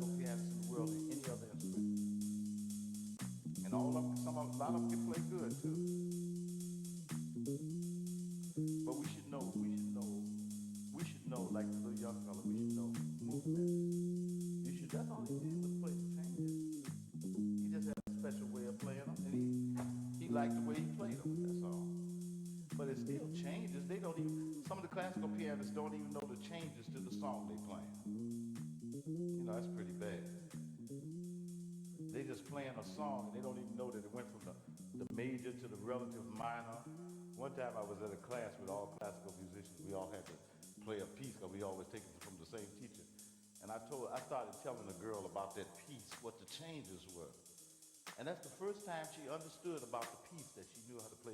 classical pianists in the world than any other instrument. And all of them, a lot of them can play good too. But we should know, like the little young fella, we should know movement. That's all he did was play the changes. He just had a special way of playing them, and he liked the way he played them, that's all. But it still changes. They don't even, some of the classical pianists don't even know the changes to the song they playing. You know, that's pretty bad. They just playing a song and they don't even know that it went from the major to the relative minor. One time I was at a class with all classical musicians. We all had to play a piece because we always take it from the same teacher. And I started telling the girl about that piece, what the changes were. And that's the first time she understood about the piece, that she knew how to play